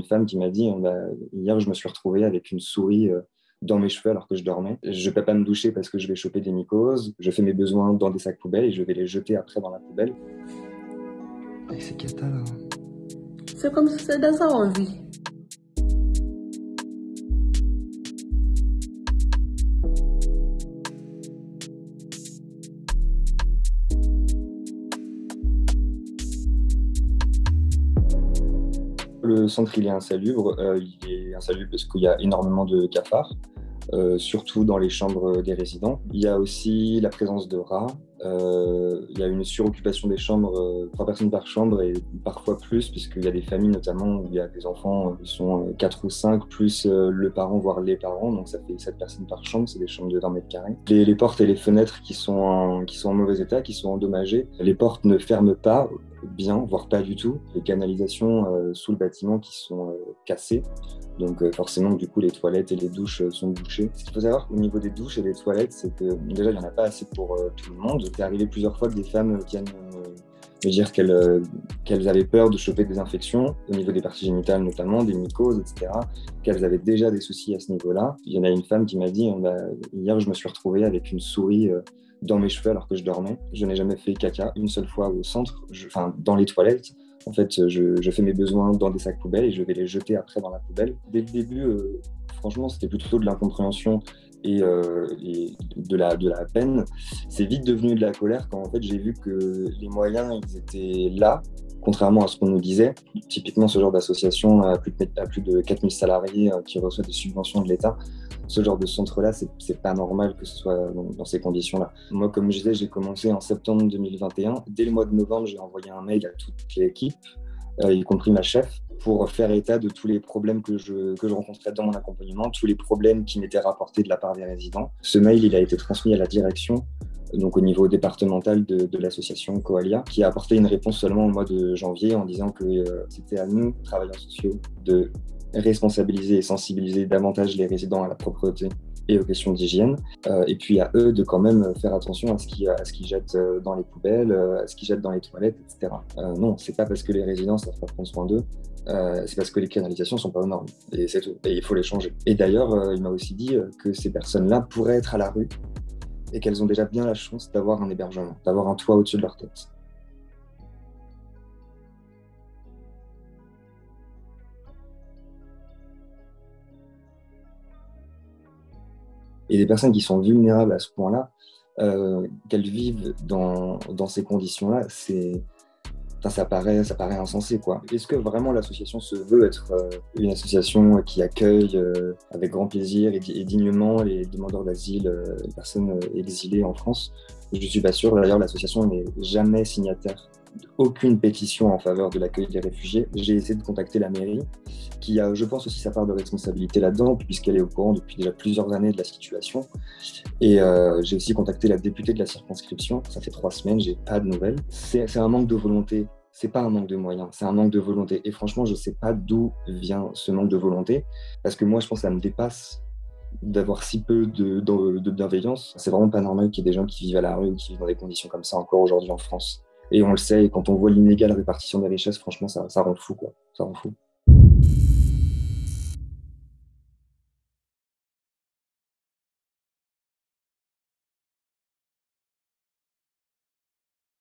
Une femme qui m'a dit hier, je me suis retrouvée avec une souris dans mes cheveux alors que je dormais. Je ne peux pas me doucher parce que je vais choper des mycoses. Je fais mes besoins dans des sacs poubelles et je vais les jeter après dans la poubelle. Et c'est cata là. C'est comme si c'était dans sa envie. Le centre, il est insalubre. Il est insalubre parce qu'il y a énormément de cafards, surtout dans les chambres des résidents. Il y a aussi la présence de rats. Il y a une suroccupation des chambres, 3 personnes par chambre et parfois plus, puisqu'il y a des familles notamment où il y a des enfants qui sont 4 ou 5, plus le parent, voire les parents. Donc ça fait 7 personnes par chambre, c'est des chambres de 20 mètres carrés. Les portes et les fenêtres qui sont en mauvais état, qui sont endommagées. Les portes ne ferment pas bien, voire pas du tout. Les canalisations sous le bâtiment qui sont cassées. Donc forcément, du coup, les toilettes et les douches sont bouchées. Ce qu'il faut savoir au niveau des douches et des toilettes, c'est que déjà, il n'y en a pas assez pour tout le monde. C'est arrivé plusieurs fois que des femmes viennent me dire qu'elles avaient peur de choper des infections au niveau des parties génitales notamment, des mycoses, etc., qu'elles avaient déjà des soucis à ce niveau-là. Il y en a une femme qui m'a dit hier, je me suis retrouvée avec une souris dans mes cheveux alors que je dormais. Je n'ai jamais fait caca une seule fois au centre, dans les toilettes. En fait, je fais mes besoins dans des sacs poubelles et je vais les jeter après dans la poubelle. Dès le début, franchement, c'était plutôt de l'incompréhension et de la peine. C'est vite devenu de la colère quand en fait, j'ai vu que les moyens ils étaient là, contrairement à ce qu'on nous disait. Typiquement, ce genre d'association à plus de 4000 salariés qui reçoit des subventions de l'État, ce genre de centre-là, c'est pas normal que ce soit dans ces conditions-là. Moi, comme je disais, j'ai commencé en septembre 2021. Dès le mois de novembre, j'ai envoyé un mail à toute l'équipe, y compris ma chef, pour faire état de tous les problèmes que je rencontrais dans mon accompagnement, tous les problèmes qui m'étaient rapportés de la part des résidents. Ce mail, il a été transmis à la direction, donc au niveau départemental de l'association Coalia, qui a apporté une réponse seulement au mois de janvier en disant que c'était à nous, travailleurs sociaux, de responsabiliser et sensibiliser davantage les résidents à la propreté et aux questions d'hygiène, et puis à eux de quand même faire attention à ce qu'ils jettent dans les poubelles, à ce qu'ils jettent dans les toilettes, etc. Non, c'est pas parce que les résidents savent pas prendre soin d'eux, c'est parce que les canalisations sont pas aux normes, et c'est tout, et il faut les changer. Et d'ailleurs, il m'a aussi dit que ces personnes-là pourraient être à la rue, et qu'elles ont déjà bien la chance d'avoir un hébergement, d'avoir un toit au-dessus de leur tête. Et des personnes qui sont vulnérables à ce point-là, qu'elles vivent dans ces conditions-là, ça paraît insensé, quoi. Est-ce que vraiment l'association se veut être une association qui accueille avec grand plaisir et dignement les demandeurs d'asile, les personnes exilées en France? Je ne suis pas sûr. D'ailleurs, l'association n'est jamais signataire d'aucune pétition en faveur de l'accueil des réfugiés. J'ai essayé de contacter la mairie, qui a, je pense, aussi sa part de responsabilité là-dedans, puisqu'elle est au courant depuis déjà plusieurs années de la situation. Et j'ai aussi contacté la députée de la circonscription. Ça fait 3 semaines, j'ai pas de nouvelles. C'est un manque de volonté. C'est pas un manque de moyens, c'est un manque de volonté. Et franchement, je sais pas d'où vient ce manque de volonté, parce que moi, je pense que ça me dépasse d'avoir si peu de bienveillance. C'est vraiment pas normal qu'il y ait des gens qui vivent à la rue ou qui vivent dans des conditions comme ça encore aujourd'hui en France. Et on le sait, et quand on voit l'inégale répartition des richesses, franchement, ça rend fou, quoi. Ça rend fou.